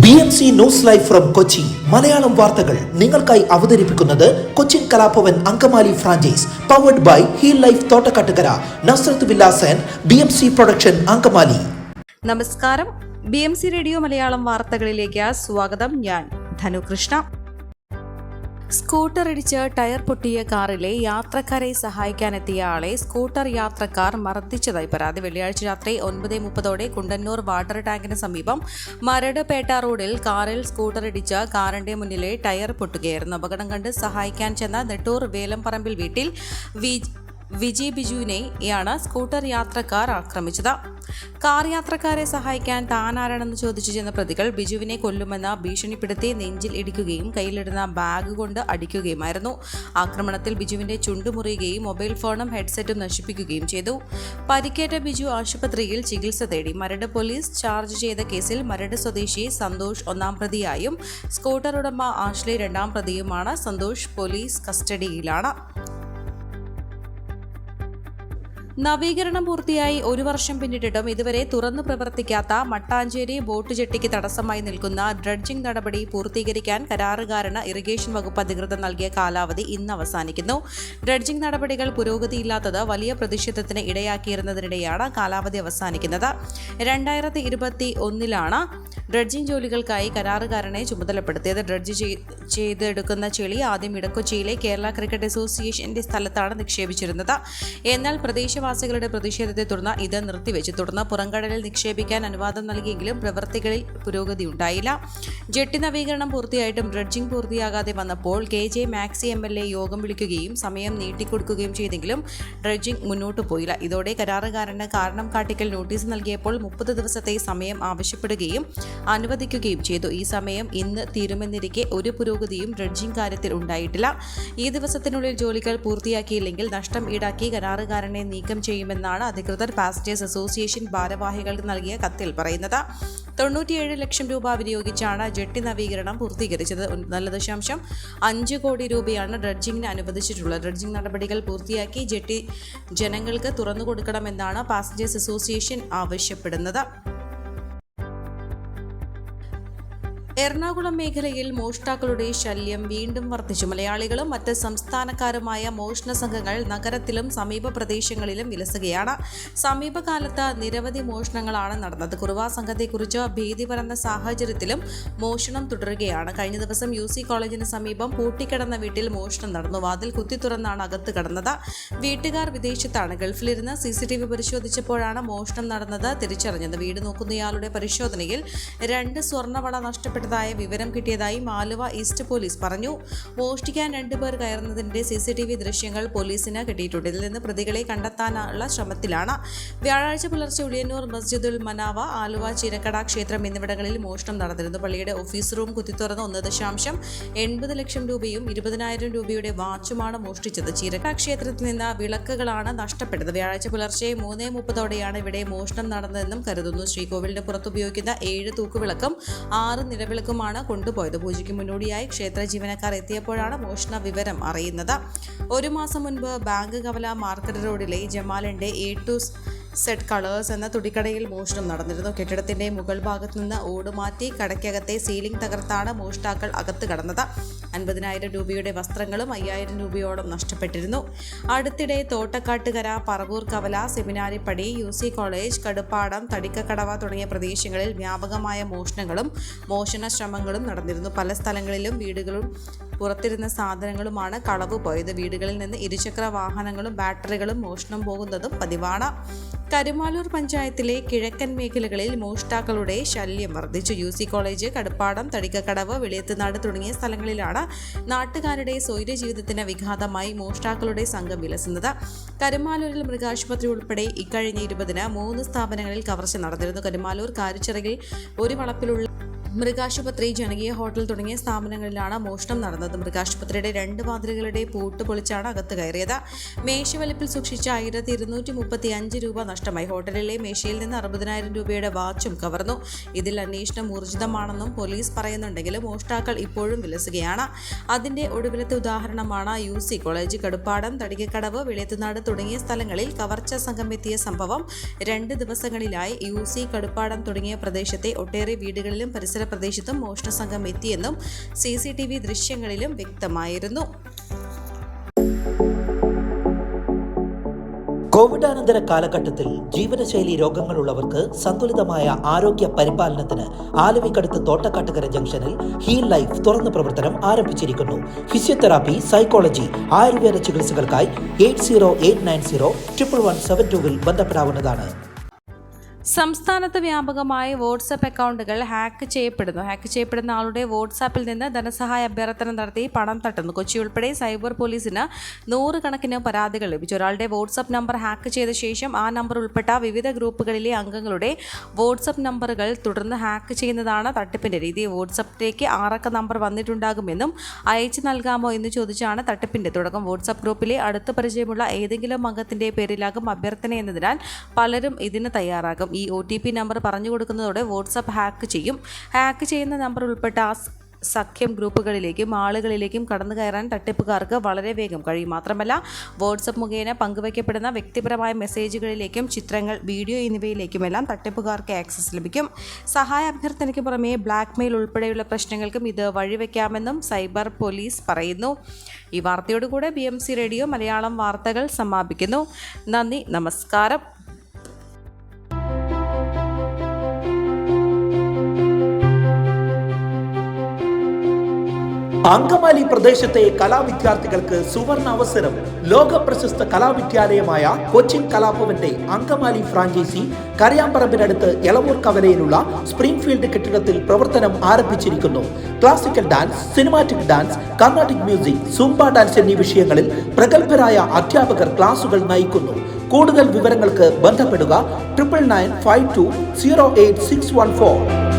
BMC news live from Kochi Malayalam വാർത്തകൾ നിങ്ങൾക്കായി അവതരിപ്പിക്കുന്നത് Cochin Kalabhavan Angamaly franchise powered by Heal Life Thottakkattukara Nazareth villas and BMC production Angamaly. നമസ്കാരം, BMC radio Malayalam വാർത്തകളിലേക്ക് സ്വാഗതം. ഞാൻ ധനുകൃഷ്ണ. സ്കൂട്ടർ ഇടിച്ച് ടയർ പൊട്ടിയ കാറിലെ യാത്രക്കാരെ സഹായിക്കാനെത്തിയ ആളെ സ്കൂട്ടർ യാത്രക്കാർ മർദ്ദിച്ചതായി പരാതി. വെള്ളിയാഴ്ച രാത്രി 9:30 കുണ്ടന്നൂർ വാട്ടർ ടാങ്കിന് സമീപം മരടുപേട്ട റോഡിൽ കാറിൽ സ്കൂട്ടർ ഇടിച്ച് കാറിന്റെ മുന്നിലെ ടയർ പൊട്ടുകയായിരുന്നു. അപകടം കണ്ട് സഹായിക്കാൻ ചെന്ന നെട്ടൂർ വേലംപറമ്പിൽ വീട്ടിൽ വിജി ബിജുവിനെയാണ് സ്കൂട്ടർ യാത്രക്കാർ ആക്രമിച്ചത്. കാർ യാത്രക്കാരെ സഹായിക്കാൻ താനാരാണെന്ന് ചോദിച്ചു ചെന്ന പ്രതികൾ ബിജുവിനെ കൊല്ലുമെന്ന് ഭീഷണിപ്പെടുത്തി നെഞ്ചിൽ ഇടിക്കുകയും കയ്യിലിടുന്ന ബാഗ് കൊണ്ട് അടിക്കുകയുമായിരുന്നു. ആക്രമണത്തിൽ ബിജുവിന്റെ ചുണ്ടുമുറിയുകയും മൊബൈൽ ഫോണും ഹെഡ്സെറ്റും നശിപ്പിക്കുകയും ചെയ്തു. പരിക്കേറ്റ ബിജു ആശുപത്രിയിൽ ചികിത്സ തേടി. മരട് പോലീസ് ചാർജ് ചെയ്ത കേസിൽ മരട് സ്വദേശി സന്തോഷ് 1-ാം പ്രതിയായും സ്കൂട്ടർ ഉടമ ആഷ്ലി 2-ാം പ്രതിയുമാണ്. സന്തോഷ് പോലീസ് കസ്റ്റഡിയിലാണ്. നവീകരണം പൂർത്തിയായി 1 വർഷം പിന്നിട്ടിട്ടും ഇതുവരെ തുറന്നു പ്രവർത്തിക്കാത്ത മട്ടാഞ്ചേരി ബോട്ട് ജെട്ടിക്ക് തടസ്സമായി നിൽക്കുന്ന ഡ്രഡ്ജിംഗ് നടപടി പൂർത്തീകരിക്കാൻ കരാറുകാരന് ഇറിഗേഷൻ വകുപ്പ് അധികൃതർ നൽകിയ കാലാവധി ഇന്ന് അവസാനിക്കുന്നു. ഡ്രഡ്ജിംഗ് നടപടികൾ പുരോഗതിയില്ലാത്തത് വലിയ പ്രതിഷേധത്തിന് ഇടയാക്കിയിരുന്നതിനിടെയാണ് കാലാവധി അവസാനിക്കുന്നത്. 2021 ഡ്രഡ്ജിംഗ് ജോലികൾക്കായി കരാറുകാരനെ ചുമതലപ്പെടുത്തിയത്. ഡ്രഡ്ജ് ചെയ്തെടുക്കുന്ന ചെളി ആദ്യം ഇടക്കൊച്ചിയിലെ കേരള ക്രിക്കറ്റ് അസോസിയേഷന്റെ സ്ഥലത്താണ് നിക്ഷേപിച്ചിരുന്നത്. എന്നാൽ പ്രദേശവാസികളുടെ പ്രതിഷേധത്തെ തുടർന്ന് ഇത് നിർത്തിവെച്ചു. തുടർന്ന് പുറംകടലിൽ നിക്ഷേപിക്കാൻ അനുവാദം നൽകിയെങ്കിലും പ്രവൃത്തികളിൽ പുരോഗതിയുണ്ടായില്ല. ജെട്ടി നവീകരണം പൂർത്തിയായിട്ടും ഡ്രഡ്ജിംഗ് പൂർത്തിയാകാതെ വന്നപ്പോൾ KJ മാക്സി MLA യോഗം വിളിക്കുകയും സമയം നീട്ടിക്കൊടുക്കുകയും ചെയ്തെങ്കിലും ഡ്രഡ്ജിംഗ് മുന്നോട്ടു പോയില്ല. ഇതോടെ കരാറുകാരന് കാരണം കാട്ടിക്കൽ നോട്ടീസ് നൽകിയപ്പോൾ 30 ദിവസത്തെ സമയം ആവശ്യപ്പെടുകയും അനുവദിക്കുകയും ചെയ്തു. ഈ സമയം ഇന്ന് തീരുമെന്നിരിക്കെ ഒരു പുരോഗതിയും ഡ്രഡ്ജിംഗ് കാര്യത്തിൽ ഉണ്ടായിട്ടില്ല. ഈ ദിവസത്തിനുള്ളിൽ ജോലികൾ പൂർത്തിയാക്കിയില്ലെങ്കിൽ നഷ്ടം ഈടാക്കി കരാറുകാരനെ നീക്കം ചെയ്യുമെന്നാണ് അധികൃതർ പാസഞ്ചേഴ്സ് അസോസിയേഷൻ ഭാരവാഹികൾക്ക് നൽകിയ കത്തിൽ പറയുന്നത്. 97 ലക്ഷം രൂപ വിനിയോഗിച്ചാണ് ജെട്ടി നവീകരണം പൂർത്തീകരിച്ചത്. 1.5 കോടി രൂപയാണ് ഡ്രഡ്ജിംഗിന് അനുവദിച്ചിട്ടുള്ളത്. ഡ്രഡ്ജിംഗ് നടപടികൾ പൂർത്തിയാക്കി ജെട്ടി ജനങ്ങൾക്ക് തുറന്നു കൊടുക്കണമെന്നാണ് പാസഞ്ചേഴ്സ് അസോസിയേഷൻ ആവശ്യപ്പെടുന്നത്. എറണാകുളം മേഖലയിൽ മോഷ്ടാക്കളുടെ ശല്യം വീണ്ടും വർദ്ധിച്ചു. മലയാളികളും മറ്റ് സംസ്ഥാനക്കാരുമായ മോഷണ സംഘങ്ങൾ നഗരത്തിലും സമീപ പ്രദേശങ്ങളിലും വിലസുകയാണ്. സമീപകാലത്ത് നിരവധി മോഷണങ്ങളാണ് നടന്നത്. കുറുവാ സംഘത്തെക്കുറിച്ച് ഭീതി പരന്ന സാഹചര്യത്തിലും മോഷണം തുടരുകയാണ്. കഴിഞ്ഞ ദിവസം UC കോളേജിന് സമീപം പൂട്ടിക്കിടന്ന വീട്ടിൽ മോഷണം നടന്നു. വാതിൽ കുത്തി തുറന്നാണ് അകത്ത് കടന്നത്. വീട്ടുകാർ വിദേശത്താണ്. ഗൾഫിലിരുന്ന് CCTV പരിശോധിച്ചപ്പോഴാണ് മോഷണം നടന്നത് തിരിച്ചറിഞ്ഞത്. വീട് നോക്കുന്നയാളുടെ പരിശോധനയിൽ 2 സ്വർണ്ണവള നഷ്ടപ്പെട്ട വിവരം കിട്ടിയതായി ആലുവ ഈസ്റ്റ് പോലീസ് പറഞ്ഞു. മോഷ്ടിക്കാൻ 2 പേർ കയറുന്നതിന്റെ CCTV ദൃശ്യങ്ങൾ പോലീസിന് കിട്ടിയിട്ടുണ്ട്. ഇതിൽ നിന്ന് പ്രതികളെ കണ്ടെത്താനുള്ള ശ്രമത്തിലാണ്. വ്യാഴാഴ്ച പുലർച്ചെ ഉളിയന്നൂർ മസ്ജിദുൽ മനാവ, ആലുവ ചിരക്കട ക്ഷേത്രം എന്നിവിടങ്ങളിൽ മോഷണം നടന്നിരുന്നു. പള്ളിയുടെ ഓഫീസ് റൂം കുത്തിത്തുറന്ന് 1.80 ലക്ഷം രൂപയും 20,000 രൂപയുടെ വാച്ചുമാണ് മോഷ്ടിച്ചത്. ചിരക്കട ക്ഷേത്രത്തിൽ നിന്ന് വിളക്കുകളാണ് നഷ്ടപ്പെട്ടത്. വ്യാഴാഴ്ച പുലർച്ചെ 3:30 ഇവിടെ മോഷണം നടന്നതെന്നും കരുതുന്നു. ശ്രീകോവിലിന് പുറത്ത് ഉപയോഗിക്കുന്ന 7 തൂക്കുവിളക്കും 6 നിലവിളക്കുമാണ് കൊണ്ടുപോയത്. പൂജയ്ക്ക് മുന്നോടിയായി ക്ഷേത്ര ജീവനക്കാർ എത്തിയപ്പോഴാണ് മോഷണ വിവരം അറിയുന്നത്. 1 മാസം മുൻപ് ബാങ്ക് കവല മാർക്കറ്റ് റോഡിലെ ജമാലിന്റെ A to Z കളേഴ്സ് എന്ന തുണിക്കടയിൽ മോഷണം നടന്നിരുന്നു. കെട്ടിടത്തിന്റെ മുകൾ ഭാഗത്തു നിന്ന് ഓട് മാറ്റി കടയ്ക്കകത്തെ സീലിംഗ് തകർത്താണ് മോഷ്ടാക്കൾ അകത്ത് കടന്നത്. 50,000 രൂപയുടെ വസ്ത്രങ്ങളും 5,000 രൂപയോളം നഷ്ടപ്പെട്ടിരുന്നു. അടുത്തിടെ തോട്ടക്കാട്ടുകര, പറവൂർ കവല, സെമിനാരിപ്പടി, UC കോളേജ്, കടുപ്പാടം, തടിക്കക്കടവ തുടങ്ങിയ പ്രദേശങ്ങളിൽ വ്യാപകമായ മോഷണങ്ങളും മോഷണ ശ്രമങ്ങളും നടന്നിരുന്നു. പല സ്ഥലങ്ങളിലും വീടുകളും പുറത്തിരുന്ന സാധനങ്ങളുമാണ് കളവ് പോയത്. വീടുകളിൽ നിന്ന് ഇരുചക്ര വാഹനങ്ങളും ബാറ്ററികളും മോഷണം പോകുന്നതും പതിവാണ്. കരുമാലൂർ പഞ്ചായത്തിലെ കിഴക്കൻ മേഖലകളിൽ മോഷ്ടാക്കളുടെ ശല്യം വർദ്ധിച്ചു. UC കോളേജ്, കടുപ്പാടം, തടിക്കക്കടവ്, വെളിയത്തുനാട് തുടങ്ങിയ സ്ഥലങ്ങളിലാണ് നാട്ടുകാരുടെ സ്വൈര്യ ജീവിതത്തിന് വിഘാതമായി മോഷ്ടാക്കളുടെ സംഘം വിലസുന്നത്. കരുമാലൂരിൽ മൃഗാശുപത്രി ഉൾപ്പെടെ ഇക്കഴിഞ്ഞ 20-ന് 3 സ്ഥാപനങ്ങളിൽ കവർച്ച നടന്നിരുന്നു. കരുമാലൂർ കാരിച്ചിറയിൽ ഒരു വളപ്പിലുള്ള മൃഗാശുപത്രി, ജനകീയ ഹോട്ടൽ തുടങ്ങിയ സ്ഥാപനങ്ങളിലാണ് മോഷണം നടന്നത്. മൃഗാശുപത്രിയുടെ 2 വാതിലുകളുടെ പൂട്ട് പൊളിച്ചാണ് അകത്ത് കയറിയത്. മേശവലിപ്പിൽ സൂക്ഷിച്ച 1,235 രൂപ നഷ്ടമായി. ഹോട്ടലിലെ മേശയിൽ നിന്ന് 60,000 രൂപയുടെ വാച്ചും കവർന്നു. ഇതിൽ അന്വേഷണം ഊർജിതമാണെന്നും പോലീസ് പറയുന്നുണ്ടെങ്കിലും മോഷ്ടാക്കൾ ഇപ്പോഴും വിലസുകയാണ്. അതിന്റെ ഒടുവിലത്തെ ഉദാഹരണമാണ് UC കോളേജ്, കടുപ്പാടം, തടിക്കക്കടവ്, വെളിയത്തുനാട് തുടങ്ങിയ സ്ഥലങ്ങളിൽ കവർച്ച സംഘം എത്തിയ സംഭവം. 2 ദിവസങ്ങളിലായി UC, കടുപ്പാടം തുടങ്ങിയ പ്രദേശത്തെ ഒട്ടേറെ വീടുകളിലും പരിസര പരിസര പ്രദേശത്തും മോഷണ സംഘം എത്തിയെന്നും CCTV ദൃശ്യങ്ങളിലും വ്യക്തമായിരുന്നു. കോവിഡാനന്തര കാലഘട്ടത്തിൽ ജീവിതശൈലി രോഗങ്ങളുള്ളവർക്ക് സന്തുലിതമായ ആരോഗ്യ പരിപാലനത്തിന് ആലുവയ്ക്കടുത്ത് തോട്ടക്കാട്ടുകര ജംഗ്ഷനിൽ ഹീൽ ലൈഫ് തുറന്ന പ്രവർത്തനം ആരംഭിച്ചിരിക്കുന്നു. ഫിസിയോതെറാപ്പി, സൈക്കോളജി, ആയുർവേദ ചികിത്സകൾക്കായി 8089011722 ബന്ധപ്പെടാവുന്നതാണ്. സംസ്ഥാനത്ത് വ്യാപകമായി വാട്സാപ്പ് അക്കൗണ്ടുകൾ ഹാക്ക് ചെയ്യപ്പെടുന്ന ആളുടെ വാട്സാപ്പിൽ നിന്ന് ധനസഹായ അഭ്യർത്ഥന നടത്തി പണം തട്ടുന്നു. കൊച്ചി ഉൾപ്പെടെ സൈബർ പോലീസിന് 100 കണക്കിന് പരാതികൾ ലഭിച്ചു. ഒരാളുടെ വാട്സാപ്പ് നമ്പർ ഹാക്ക് ചെയ്ത ശേഷം ആ നമ്പർ ഉൾപ്പെട്ട വിവിധ ഗ്രൂപ്പുകളിലെ അംഗങ്ങളുടെ വാട്സാപ്പ് നമ്പറുകൾ തുടർന്ന് ഹാക്ക് ചെയ്യുന്നതാണ് തട്ടിപ്പിന്റെ രീതി. വാട്സാപ്പിലേക്ക് 6 അക്ക നമ്പർ വന്നിട്ടുണ്ടാകുമെന്നും അയച്ചു നൽകാമോ എന്ന് ചോദിച്ചാണ് തട്ടിപ്പിന്റെ തുടക്കം. വാട്സാപ്പ് ഗ്രൂപ്പിലെ അടുത്ത പരിചയമുള്ള ഏതെങ്കിലും അംഗത്തിന്റെ പേരിലാകും അഭ്യർത്ഥന എന്നതിനാൽ പലരും ഇതിന് തയ്യാറാകും. ഈ OTP നമ്പർ പറഞ്ഞു കൊടുക്കുന്നതോടെ വാട്സാപ്പ് ഹാക്ക് ചെയ്യുന്ന നമ്പർ ഉൾപ്പെട്ട സഖ്യം ഗ്രൂപ്പുകളിലേക്കും ആളുകളിലേക്കും കടന്നു കയറാൻ തട്ടിപ്പുകാർക്ക് വളരെ വേഗം കഴിയും. മാത്രമല്ല വാട്സപ്പ് മുഖേന പങ്കുവയ്ക്കപ്പെടുന്ന വ്യക്തിപരമായ മെസ്സേജുകളിലേക്കും ചിത്രങ്ങൾ, വീഡിയോ എന്നിവയിലേക്കുമെല്ലാം തട്ടിപ്പുകാർക്ക് ആക്സസ് ലഭിക്കും. സഹായ അഭ്യർത്ഥനയ്ക്ക് പുറമെ ബ്ലാക്ക്മെയിൽ ഉൾപ്പെടെയുള്ള പ്രശ്നങ്ങൾക്കും ഇത് വഴിവെക്കാമെന്നും സൈബർ പോലീസ് പറയുന്നു. ഈ വാർത്തയോടുകൂടെ BMC റേഡിയോ മലയാളം വാർത്തകൾ സമാപിക്കുന്നു. നന്ദി, നമസ്കാരം. അങ്കമാലി പ്രദേശത്തെ കലാവിദ്യാർത്ഥികൾക്ക് സുവർണ അവസരം. ലോക പ്രശസ്ത കലാവിദ്യാലയമായ കൊച്ചിൻ കലാഭവന്റെ അങ്കമാലി ഫ്രാഞ്ചൈസി കരയാമ്പറമ്പിനടുത്ത് എളവൂർ കവലയിലുള്ള സ്പ്രിംഗ്ഫീൽഡ് കെട്ടിടത്തിൽ പ്രവർത്തനം ആരംഭിച്ചിരിക്കുന്നു. Classical dance, cinematic dance, Carnatic music, Zumba dance എന്നീ വിഷയങ്ങളിൽ പ്രഗത്ഭരായ അധ്യാപകർ ക്ലാസുകൾ നയിക്കുന്നു. കൂടുതൽ വിവരങ്ങൾക്ക് ബന്ധപ്പെടുക 9995208614.